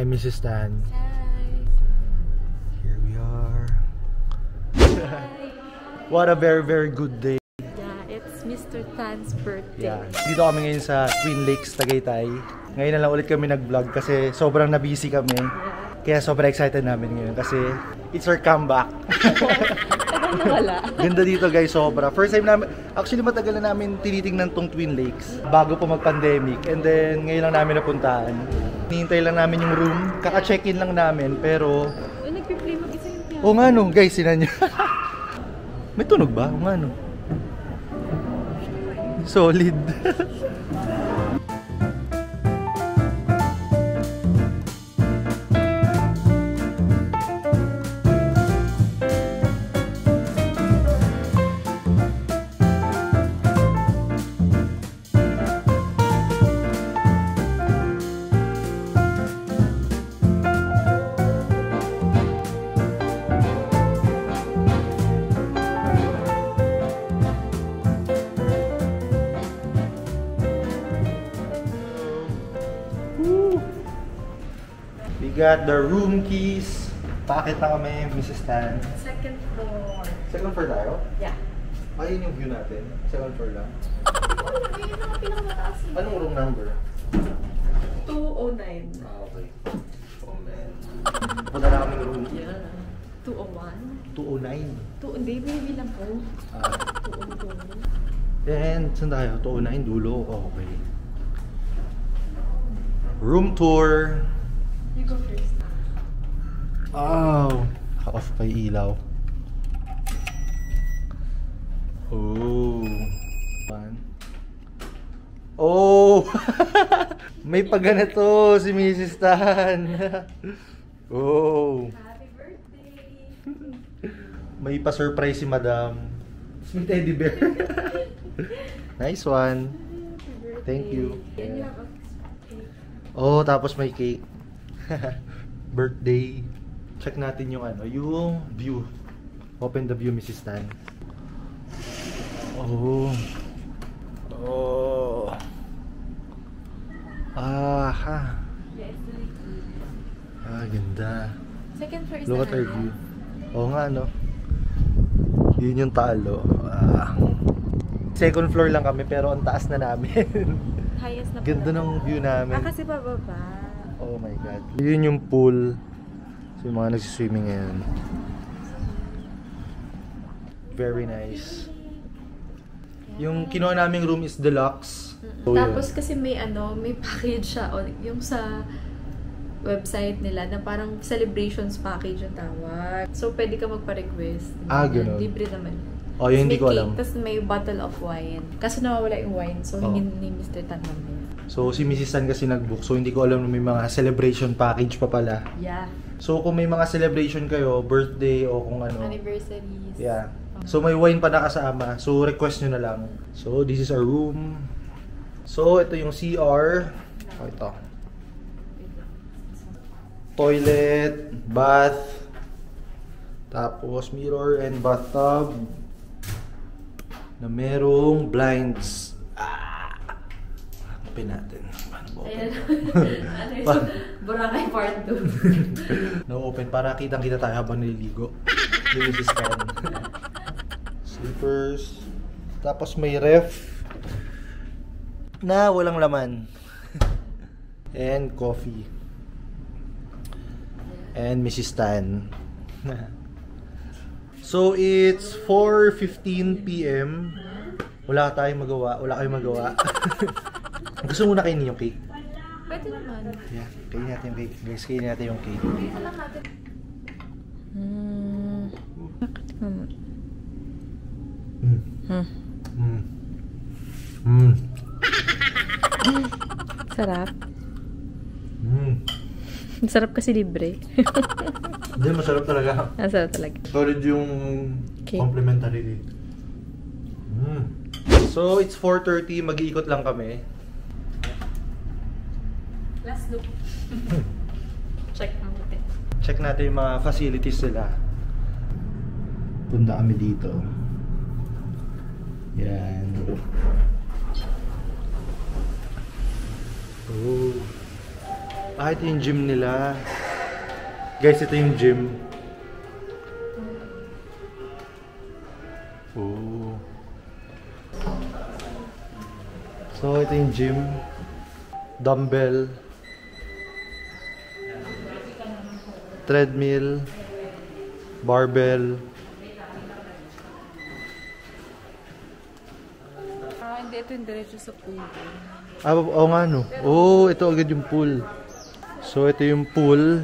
Hi, Mrs. Tan. Hi. Here we are. Hi. What a very good day. Yeah, it's Mr. Tan's birthday. Yeah. Dito kami ngayon sa Twin Lakes, Tagaytay. Ngayon na lang ulit kami nag-vlog kasi sobrang na-busy kami. Yeah. Kaya sobrang excited namin ngayon kasi it's our comeback. Wala. Ganda dito guys, sobra. First time namin, actually matagal na namin tinitingnan tong Twin Lakes bago pa mag-pandemic. And then ngayon lang namin napuntahan. Hinihintay lang namin yung room. Kaka-check-in lang namin pero... Nag-play mag-isa yung piano. Oo nga no, guys, sinan nyo. May tunog ba? Oo nga no. Solid. We got the room keys. Paakit na kami, Mrs. Tan. Second floor. Second floor tayo? Yeah. Ayun yung view natin. Second floor lang. Ayun ang pinakamataas. Anong room number? 209. Ah, okay. Oh man. Punta na kami ng room. Yeah. 201. 209. Hindi, baby lang po. 202. And saan tayo? 209 dulo. Oh, okay. Room tour. You go first. Oh, off pa yung ilaw. Oh. Oh! May pagganito si Mrs. Tan. Oh. Happy birthday! May pa-surprise si Madam. May teddy bear. Nice one. Thank you. And you have a cake. Oh, tapos may cake. Birthday. Check natin yung ano, yung view. Open the view, Mrs. Tan. Oh. Oh. Aha. Yes, really good. Ah, ganda. Second floor is Look the at our highest. view. Oo nga, no? Yun yung talo. Ah. Second floor lang kami, pero ang taas na namin. Highest na Ganda ng view namin. kasi bababa. Oh my God. Yun yung pool. So yung mga nagsiswimming ngayon. Very nice. Yung kinuha naming room is deluxe. So, Tapos yun. kasi may may package siya yung sa website nila na parang celebrations package yung tawag. So pwede ka magpa-request. Ah, ganun. Libre naman. Oh, yun hindi ko alam. Tapos may bottle of wine. Kaso nawawala yung wine. So hindi ni Mr. Tan mamaya. So si Mrs. Tan kasi nag-book. So hindi ko alam na may mga celebration package pa pala. Yeah. So kung may mga celebration kayo, birthday o kung ano. Anniversaries. Yeah. So may wine pa nakasama. So request nyo na lang. So this is our room. So ito yung CR. Oh, ito. Toilet, bath, tapos mirror and bathtub na merong blinds. Open natin. Paano ba open? Ayan. Ano yun? Boracay part 2. No open para kitang-kita tayo habang nililigo. This is can. Slippers. Tapos may ref na walang laman. And coffee. And Mrs. Tan. So it's 4:15 PM. Wala tayong magawa. Wala kayong magawa. Gusto mo na kainin yung cake? Pwede naman. Yeah, kainin natin yung cake. Guys, kainin natin yung cake. Alam natin. Sarap. Sarap kasi libre. Hindi, masarap talaga. Sarap talaga. Solid yung Okay. complimentary dito. So, it's 4:30. Mag-iikot lang kami. Last look. Check natin. Check natin yung mga facilities nila. Punta kami dito. Yan. Oh. Ah, ito yung gym nila. Guys, ito yung gym. Oh. So, ito yung gym. Dumbbell. Treadmill. Barbell. Hindi, ito yung diretso sa pool. Ah, oo nga no. Oh, ito agad yung pool. So, ito yung pool.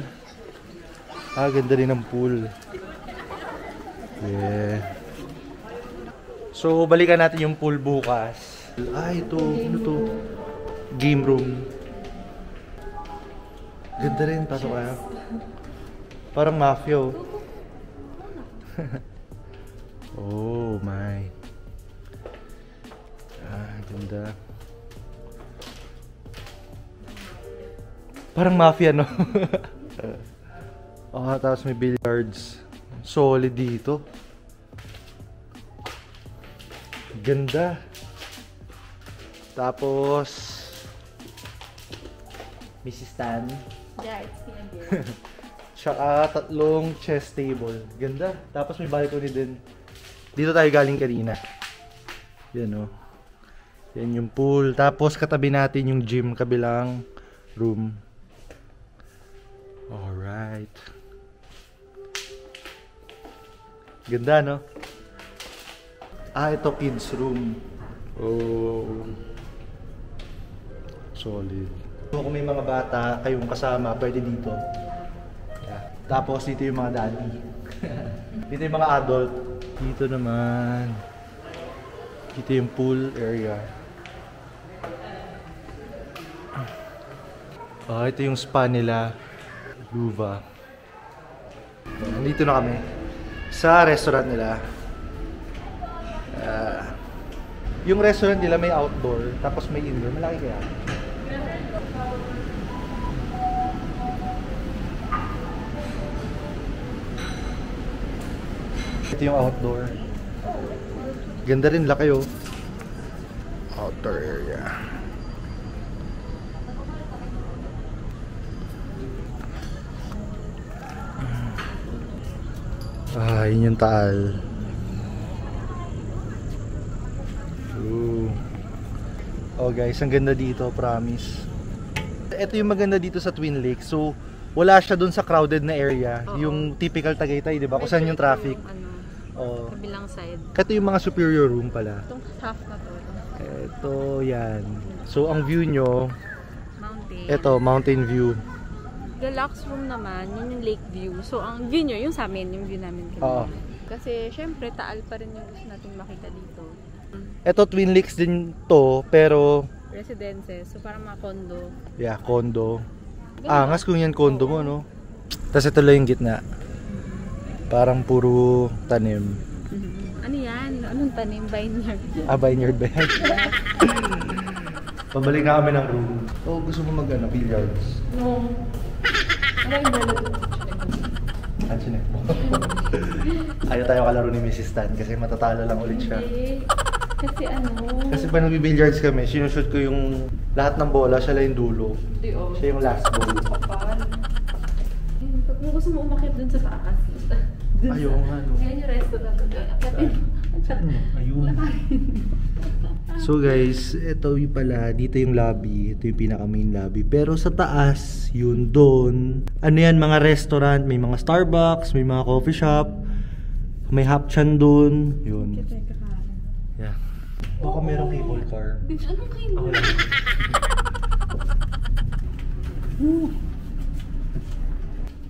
Ah, ganda rin ng pool. Yeah. So, balikan natin yung pool bukas. Ah, ito. Ano to? Game room. Ganda rin. Pasok kaya. Parang mafia. Oh my. Ah, ganda. Parang mafia, no? Oh, tapos may billiards. Solid dito. Ganda. Tapos Mrs. Tan. Yeah, it's here. Tsaka tatlong chess table. Ganda. Tapos may balcony din. Dito tayo galing kanina. Yan o. Yan yung pool. Tapos katabi natin yung gym, kabilang room. Alright. Ganda, no? Ah, ito kids room. Oh. Solid. So, kung may mga bata kayong kasama, pwede dito. Yeah. Tapos dito yung mga daddy. Dito yung mga adult. Dito naman. Dito yung pool area. Ah, ito yung spa nila. Luva. Nandito na kami sa restaurant nila. Yung restaurant nila may outdoor, tapos may indoor. Malaki kaya? Ito yung outdoor. Ganda rin, laki oh. Outdoor area. Ah, yun yung Taal. Ooh. Oh guys, ang ganda dito, promise. Ito yung maganda dito sa Twin Lakes. So, wala siya dun sa crowded na area. Oo. Yung typical Tagaytay, di ba? Kung saan yung traffic. Yung, kabilang side. Ito yung mga superior room pala. Itong half na to. Ito, yan. So, ang view nyo, mountain. Ito, mountain view. Deluxe room naman, yun yung lake view. So, ang view nyo, yung sa amin, yung view namin. Kasi, syempre, Taal pa rin yung gusto natin makita dito. Ito, Twin Lakes din to, pero residences. So, parang mga condo. yeah, condo. Angas kung yan condo mo, no? Tapos ito lang yung gitna. Parang puro tanim. Ano yan? Anong tanim? Vineyard. Ah, vineyard ba yan? Pabalik na kami ng room. Oh, gusto mo mag billiards? No. Ano yung balot? Ang sinek mo. Ayaw tayo kalaro ni Mrs. Tan kasi matatalo lang ulit siya. Kasi ano? Kasi pa nagbi-billiards kami, sinushoot ko yung lahat ng bola, siya lang yung dulo. Siya yung last ball. Pag mo gusto mo umakit dun sa taas. Ayaw nga, no? Ngayon yung restaurant doon. Ayun. So guys, ito yung pala, dito yung lobby. Ito yung pinaka main lobby. Pero sa taas, yun doon. Ano yan, mga restaurant, may mga Starbucks, may mga coffee shop, may Hapchan doon. Yun. Yeah. Baka merong cable car. Anong cable?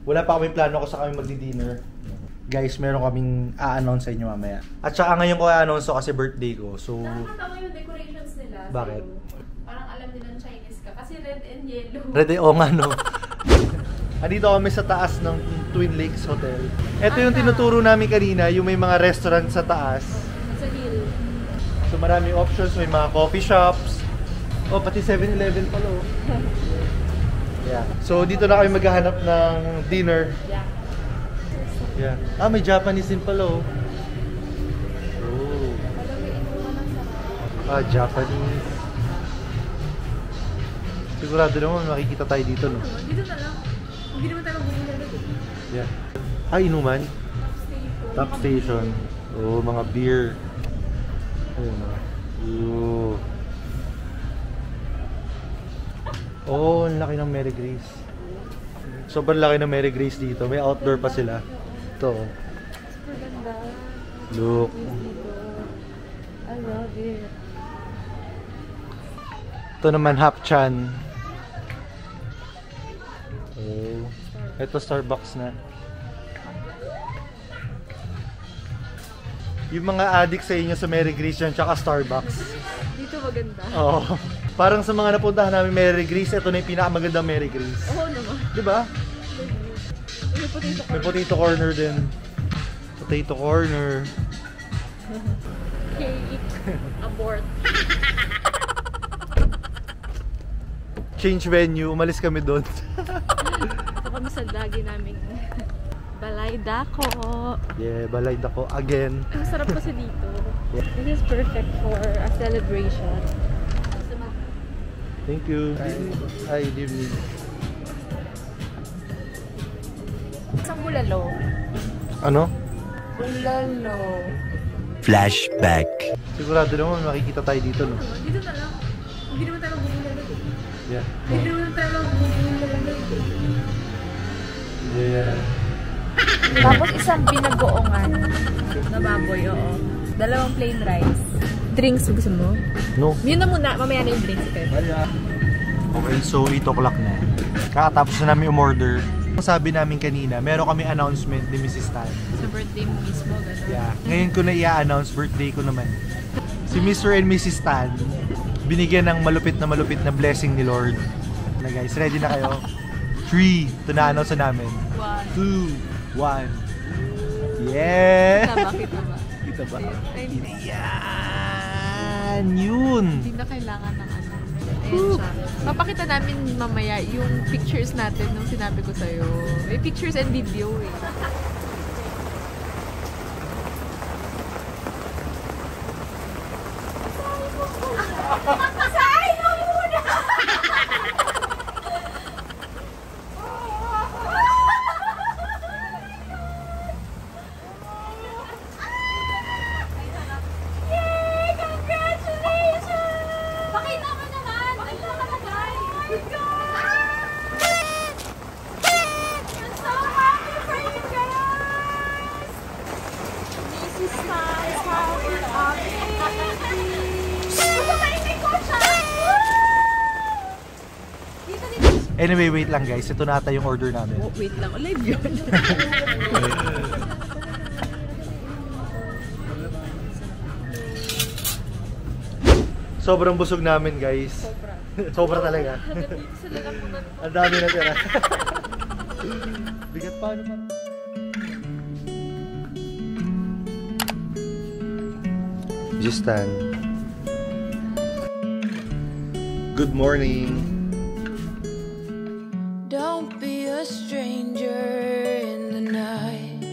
Wala pa kaming plano kung saan kami magdi-dinner. Guys, meron kaming a-announce sa inyo mamaya. At saka ngayon ko a-announce to kasi birthday ko. So, nakakatawa yung decorations nila. Bakit? Parang alam nilang Chinese ka. Kasi red and yellow. Red, oo nga no. Andito kami sa taas ng Twin Lakes Hotel. Ito yung tinuturo namin kanina, yung may mga restaurant sa taas. Sa hill. So maraming options, may mga coffee shops. Oh, pati 7-Eleven pala oh. Yeah. So dito na kami maghahanap ng dinner. Yeah. Yeah. Ah, may Japanese din pala oh. Oh. Ah, Japanese. Sigurado naman makikita tayo dito, no? Dito na lang. Hindi naman tayo magbubulalo. Yeah. Ay, inuman? Top station. Oh, mga beer. Ayun, oh. Oh, ang laki ng Mary Grace. Sobrang laki ng Mary Grace dito. May outdoor pa sila. Ito. Maganda. Look. I love it. Ito naman, Hapchan. Oh. Ito, Starbucks na. Yung mga addict sa inyo sa Mary Grace yan, tsaka Starbucks. Dito maganda. Oo. Parang sa mga napuntahan namin Mary Grace, ito na yung pinakamagandang Mary Grace. Oo naman. Diba? May potato May potato corner din. Potato corner. cake. Abort. Change venue, umalis kami doon. Ito kami sa lagi naming Balay Dako. Yeah, balay ako again. Ang sarap kasi dito. This is perfect for a celebration. Thank you. Hi, good evening. Isang bulalo. Ano? Bulalo. Flashback. Sigurado naman makikita tayo dito, no? Dito na lang. Hindi naman tayo magbubulalo. Yeah. Hindi naman tayo magbubulalo. Yeah. Tapos isang binagoongan na baboy, oo. 2 plain rice. Drinks gusto mo? No. Yun na muna, mamaya na yung drinks. Okay, so 8 o'clock na. Kakatapos na namin umorder. Sabi namin kanina, meron kami announcement ni Mrs. Tan. Sa birthday mo mismo, gano'n. Yeah. Ngayon ko na i-announce, birthday ko naman. Si Mr. and Mrs. Tan, binigyan ng malupit na blessing ni Lord. Na guys, ready na kayo? 3, ito na-announce na namin. 2, 1. Yeah! Kita ba? Kita ba? Kita ba? Ayun. Yan! Yun! Hindi na kailangan ng ano. Ayan siya. Papakita namin mamaya yung pictures natin nung sinabi ko sa'yo. May pictures and video eh. Anyway, wait lang guys. Ito na ata yung order namin. Oh, wait lang. Live yun. Sobrang busog namin guys. Sobra. Sobra talaga. Sila lang po. Ang dami na tira. Bigat pa naman. Justan. Good morning. Don't be a stranger in the night.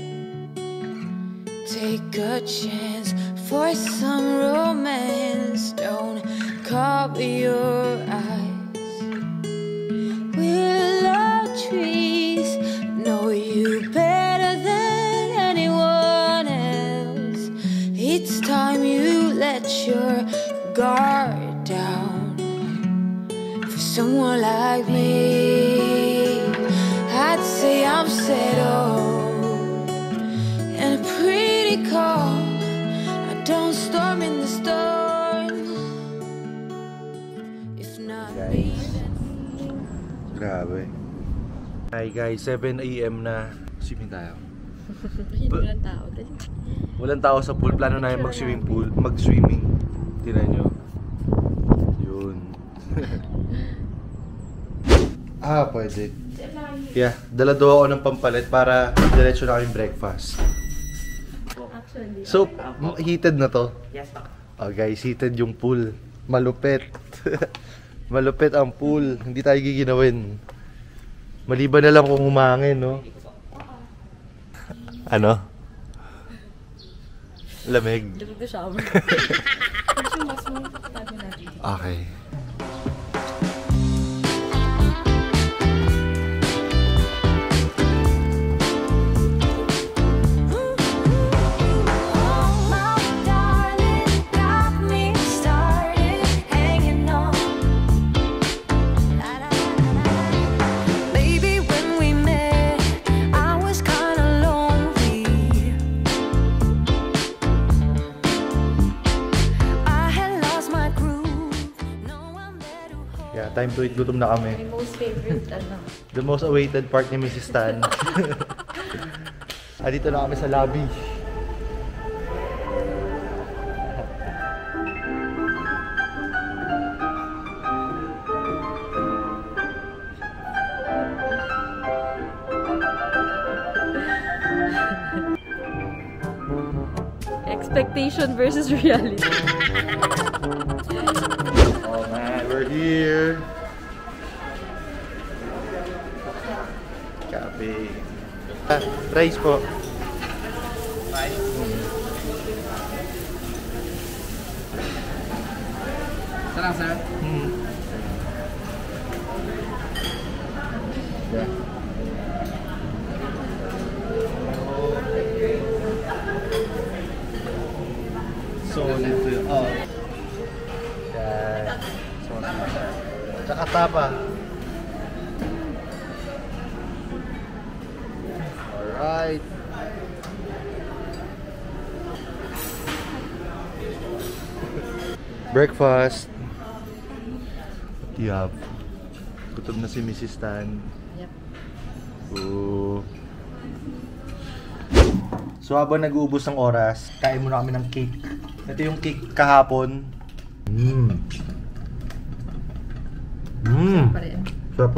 Take a chance for some romance. Don't cover your eyes. Willow trees know you better than anyone else. It's time you let your guard down for someone like me. I'd say I'm settled and pretty calm. I don't storm in the storm. If not me, Grabe. Hi guys, 7 AM na. Swimming tayo. Hindi walang tao. Walang tao sa pool. Plano na yung mag-swimming. Tingnan nyo. Yun. Pwede. Yeah, dala daw ako ng pampalit para diretso na kaming breakfast. Actually. So, heated na to? Yes, oh guys, heated yung pool. Malupit. Malupit ang pool. Hindi tayo giginawin. Maliban na lang kung humangin, no? Ano? Lamig. Dito ko shower. Okay. time to eat. Gutom na kami. My most favorite, ano. The most awaited part ni Mrs. Tan. Dito na kami sa lobby. Expectation versus reality. Oh man, we're here. Cafe. Rice po. Rice? Sarang, sir? Yeah. Solid to yun. Oh. Yan. Solid. Tsaka tapa. Alright. Breakfast. What do you have? Gutom na si Mrs. Tan. Yep. Ooh. So habang nag-uubos ng oras, kain muna kami ng cake. Ito yung cake kahapon. Pa rin. Sarap.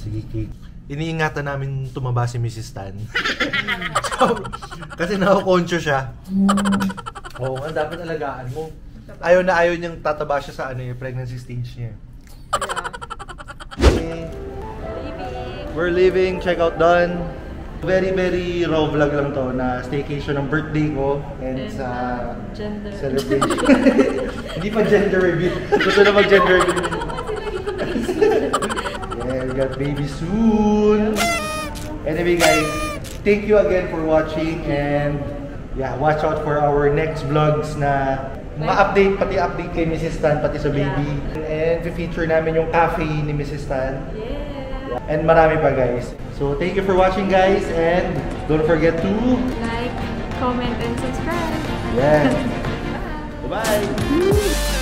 Sige, cake. Iniingatan namin tumaba si Mrs. Tan. So, kasi nako-conscious siya. Oo, ang dapat alagaan mo. Ayaw na ayaw niyang tataba siya sa yung pregnancy stage niya. Okay. We're leaving. Check out done. Very, very raw vlog lang to na staycation ng birthday ko and sa gender celebration. Hindi pa gender reveal. Gusto na mag-gender reveal. Yeah, we got baby soon. Anyway guys, thank you again for watching and yeah, watch out for our next vlogs na ma-update, pati update kay Mrs. Tan, pati sa baby. And feature namin yung cafe ni Mrs. Tan. Yeah. And marami pa guys. So thank you for watching guys and don't forget to Like, comment, and subscribe. yeah. Bye-bye.